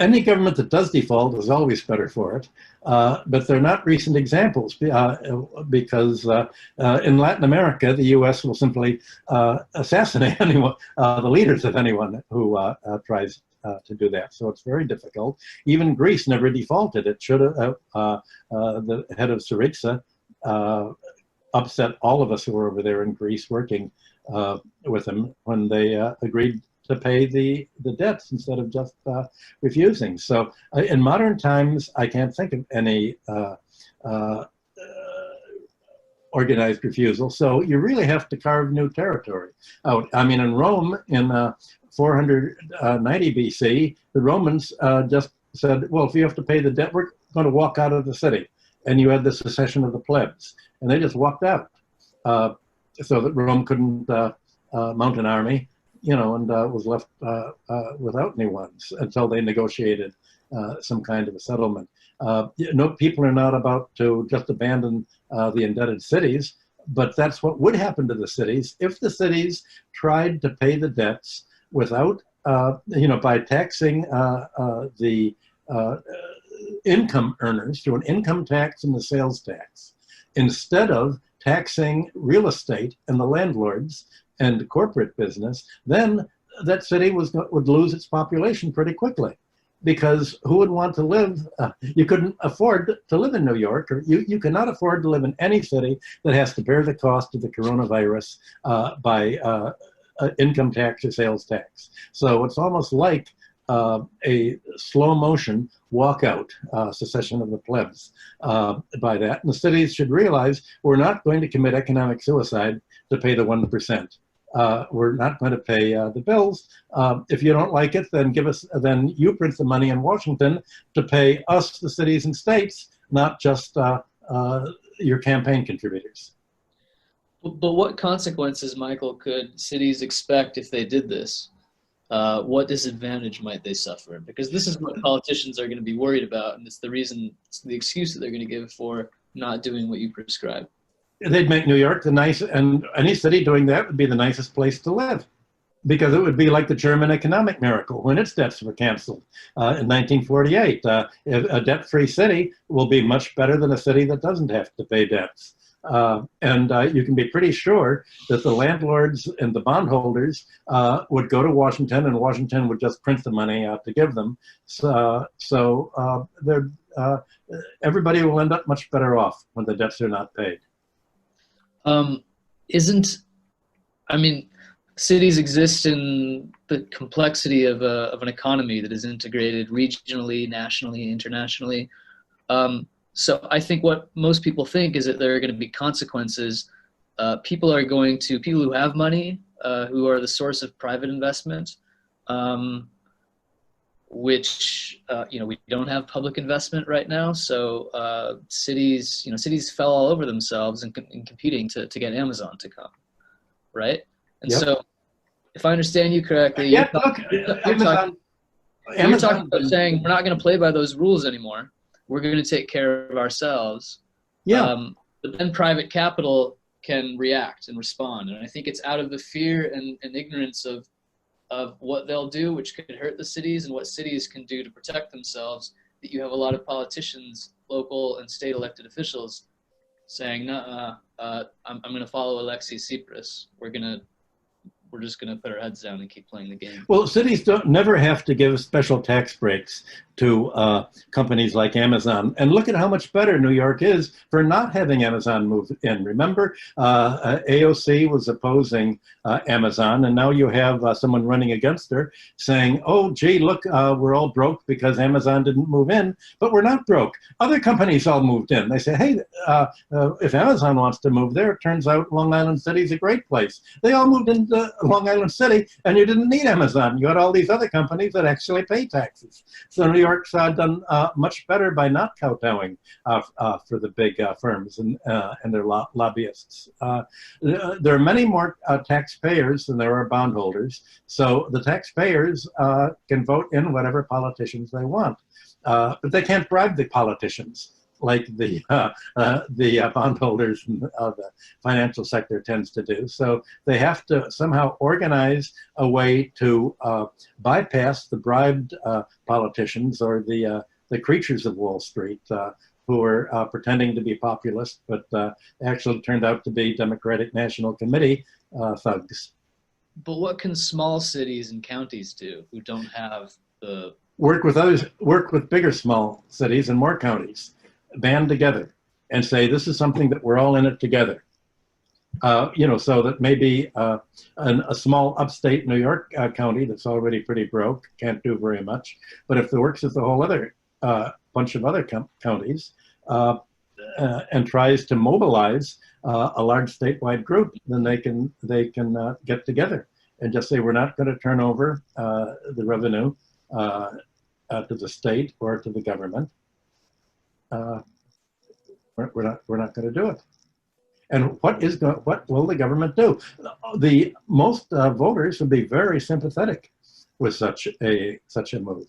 Any government that does default is always better for it, but they're not recent examples because in Latin America, the U.S. will simply assassinate anyone, the leaders of anyone who tries to do that. So it's very difficult. Even Greece never defaulted. It should have. The head of Syriza upset all of us who were over there in Greece working with him when they agreed to pay the debts instead of just refusing. So in modern times, I can't think of any organized refusal. So you really have to carve new territory out. I mean, in Rome in 490 BC, the Romans just said, well, if you have to pay the debt, we're going to walk out of the city. And you had the secession of the plebs. And they just walked out so that Rome couldn't mount an army, and was left without anyone until they negotiated some kind of a settlement. People are not about to just abandon the indebted cities, but that's what would happen to the cities if the cities tried to pay the debts without, by taxing the income earners through an income tax and the sales tax, instead of taxing real estate and the landlords and corporate business. Then that city would lose its population pretty quickly, because who would want to live? You couldn't afford to live in New York, or you cannot afford to live in any city that has to bear the cost of the coronavirus by income tax or sales tax. So it's almost like a slow motion walkout, secession of the plebs by that. And the cities should realize we're not going to commit economic suicide to pay the 1%. We're not going to pay the bills. If you don't like it, then then you print the money in Washington to pay us, the cities and states, not just your campaign contributors. But what consequences, Michael, could cities expect if they did this? What disadvantage might they suffer? Because this is what politicians are going to be worried about, and it's the excuse that they're going to give for not doing what you prescribe. They'd make New York and any city doing that would be the nicest place to live, because it would be like the German economic miracle when its debts were canceled in 1948. A debt-free city will be much better than a city that doesn't have to pay debts. And you can be pretty sure that the landlords and the bondholders would go to Washington, and Washington would just print the money out to give them. So everybody will end up much better off when the debts are not paid. Cities exist in the complexity of an economy that is integrated regionally, nationally, internationally. So I think what most people think is that there are going to be consequences. People who have money, who are the source of private investment, which, we don't have public investment right now. So cities fell all over themselves in competing to get Amazon to come, right? And so if I understand you correctly, you're talking about saying we're not going to play by those rules anymore. We're going to take care of ourselves. Yeah. But then private capital can react and respond. And I think it's out of the fear and ignorance of what they'll do, which could hurt the cities, and what cities can do to protect themselves, that you have a lot of politicians, local and state elected officials, saying, I'm going to follow Alexis Tsipras. We're just going to put our heads down and keep playing the game. Well, cities never have to give special tax breaks to companies like Amazon. And look at how much better New York is for not having Amazon move in. Remember, AOC was opposing Amazon, and now you have someone running against her saying, oh, gee, look, we're all broke because Amazon didn't move in. But we're not broke. Other companies all moved in. They say, hey, if Amazon wants to move there, it turns out Long Island City is a great place. They all moved into Long Island City, and you didn't need Amazon. You had all these other companies that actually pay taxes. So New York's done much better by not kowtowing for the big firms and their lobbyists. There are many more taxpayers than there are bondholders, so the taxpayers can vote in whatever politicians they want. But they can't bribe the politicians. like the bondholders of the financial sector tends to do. So they have to somehow organize a way to bypass the bribed politicians or the creatures of Wall Street who are pretending to be populist, but actually turned out to be Democratic National Committee thugs. But what can small cities and counties do who don't have the work with others, work with bigger small cities and more counties, band together and say, this is something that we're all in it together. You know, so that maybe a small upstate New York county that's already pretty broke can't do very much. But if it works with a whole other bunch of other counties and tries to mobilize a large statewide group, then they can get together and just say, we're not going to turn over the revenue to the state or to the government. We're not going to do it. And what will the government do? The most voters would be very sympathetic with such a move.